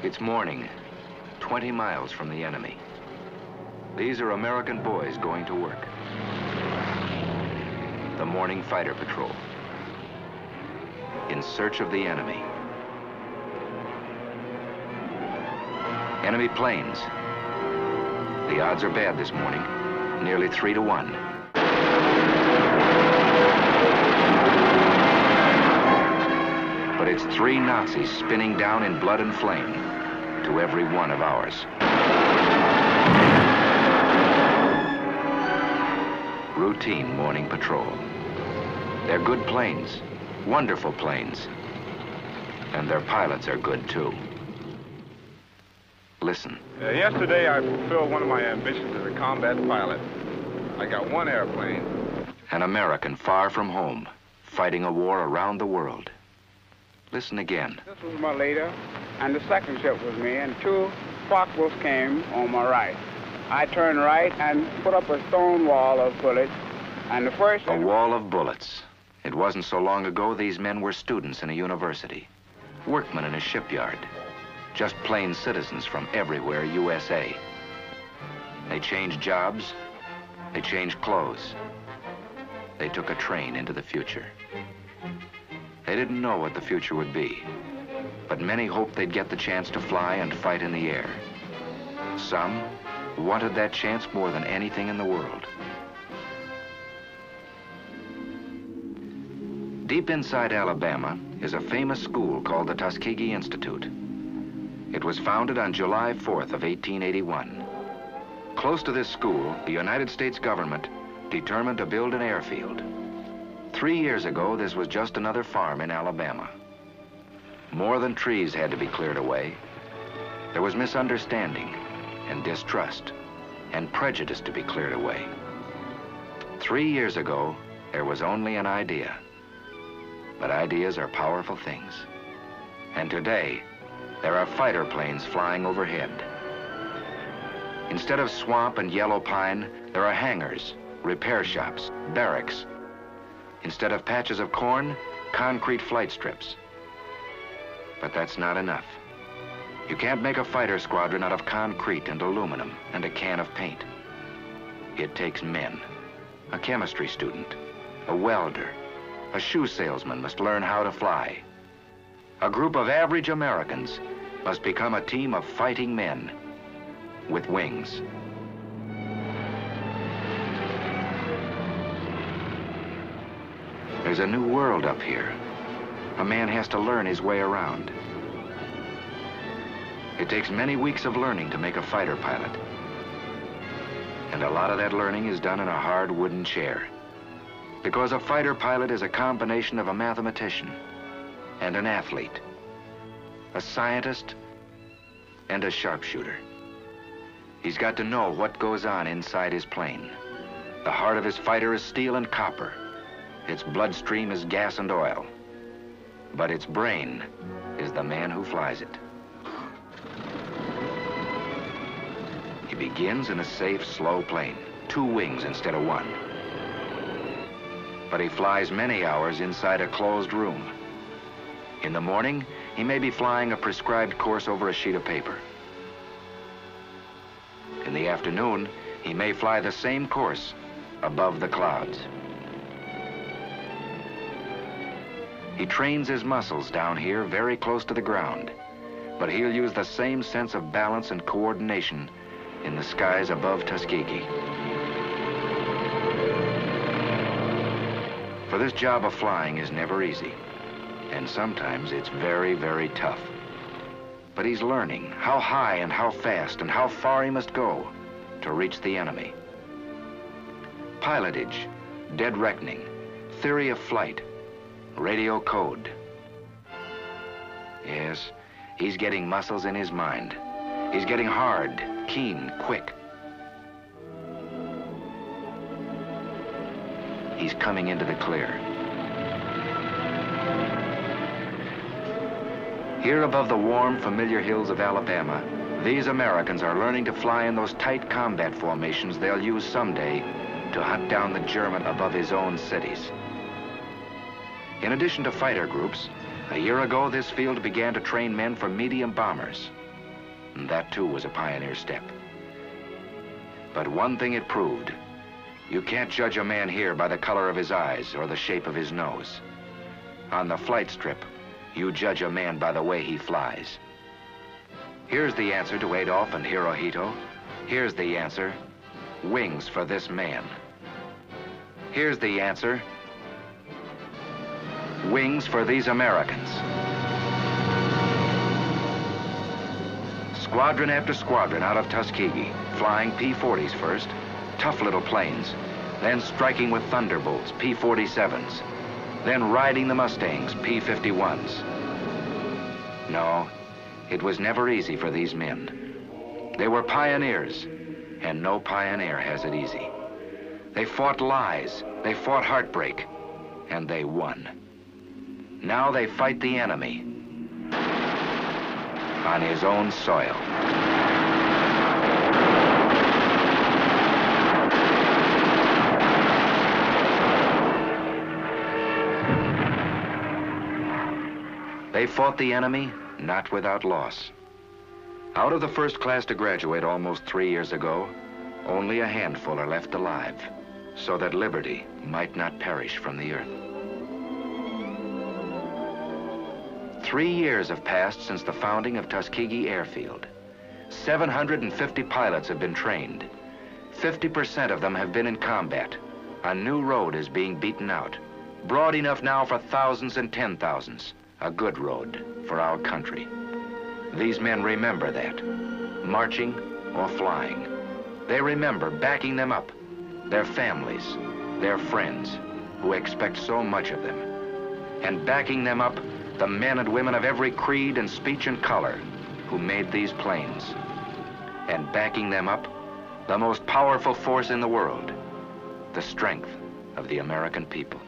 It's morning, 20 miles from the enemy. These are American boys going to work. The morning fighter patrol. In search of the enemy. Enemy planes. The odds are bad this morning, nearly 3 to 1. But it's 3 Nazis spinning down in blood and flame to every one of ours. Routine morning patrol. They're good planes, wonderful planes, and their pilots are good too. Listen. Yesterday I fulfilled one of my ambitions as a combat pilot. I got 1 airplane. An American far from home, fighting a war around the world. Listen again. This was my leader, and the second ship was me, and 2 Focke-Wulfs came on my right. I turned right and put up a stone wall of bullets, and the first... A wall of bullets. It wasn't so long ago these men were students in a university, workmen in a shipyard, just plain citizens from everywhere USA. They changed jobs, they changed clothes. They took a train into the future. They didn't know what the future would be, but many hoped they'd get the chance to fly and fight in the air. Some wanted that chance more than anything in the world. Deep inside Alabama is a famous school called the Tuskegee Institute. It was founded on July 4th of 1881. Close to this school, the United States government determined to build an airfield. 3 years ago, this was just another farm in Alabama. More than trees had to be cleared away. There was misunderstanding and distrust and prejudice to be cleared away. 3 years ago, there was only an idea. But ideas are powerful things. And today, there are fighter planes flying overhead. Instead of swamp and yellow pine, there are hangars, repair shops, barracks. Instead of patches of corn, concrete flight strips. But that's not enough. You can't make a fighter squadron out of concrete and aluminum and a can of paint. It takes men. A chemistry student, a welder, a shoe salesman must learn how to fly. A group of average Americans must become a team of fighting men with wings. There's a new world up here. A man has to learn his way around. It takes many weeks of learning to make a fighter pilot. And a lot of that learning is done in a hard wooden chair. Because a fighter pilot is a combination of a mathematician and an athlete, a scientist and a sharpshooter. He's got to know what goes on inside his plane. The heart of his fighter is steel and copper. Its bloodstream is gas and oil. But its brain is the man who flies it. He begins in a safe, slow plane, 2 wings instead of 1. But he flies many hours inside a closed room. In the morning, he may be flying a prescribed course over a sheet of paper. In the afternoon, he may fly the same course above the clouds. He trains his muscles down here very close to the ground, but he'll use the same sense of balance and coordination in the skies above Tuskegee. For this job of flying is never easy, and sometimes it's very, very tough. But he's learning how high and how fast and how far he must go to reach the enemy. Pilotage, dead reckoning, theory of flight, radio code. Yes, he's getting muscles in his mind. He's getting hard, keen, quick. He's coming into the clear. Here above the warm, familiar hills of Alabama, these Americans are learning to fly in those tight combat formations they'll use someday to hunt down the German above his own cities. In addition to fighter groups, a year ago this field began to train men for medium bombers, and that too was a pioneer step. But one thing it proved: you can't judge a man here by the color of his eyes or the shape of his nose. On the flight strip, you judge a man by the way he flies. Here's the answer to Adolf and Hirohito. Here's the answer: wings for this man. Here's the answer: wings for these Americans. Squadron after squadron out of Tuskegee, flying P-40s first, tough little planes, then striking with Thunderbolts, P-47s, then riding the Mustangs, P-51s. No, it was never easy for these men. They were pioneers, and no pioneer has it easy. They fought lies, they fought heartbreak, and they won. Now they fight the enemy on his own soil. They fought the enemy not without loss. Out of the first class to graduate almost 3 years ago, only a handful are left alive, so that liberty might not perish from the earth. 3 years have passed since the founding of Tuskegee Airfield. 750 pilots have been trained. 50% of them have been in combat. A new road is being beaten out, broad enough now for thousands and 10,000s. A good road for our country. These men remember that, marching or flying. They remember backing them up, their families, their friends, who expect so much of them, and backing them up, the men and women of every creed and speech and color who made these planes, and backing them up, the most powerful force in the world, the strength of the American people.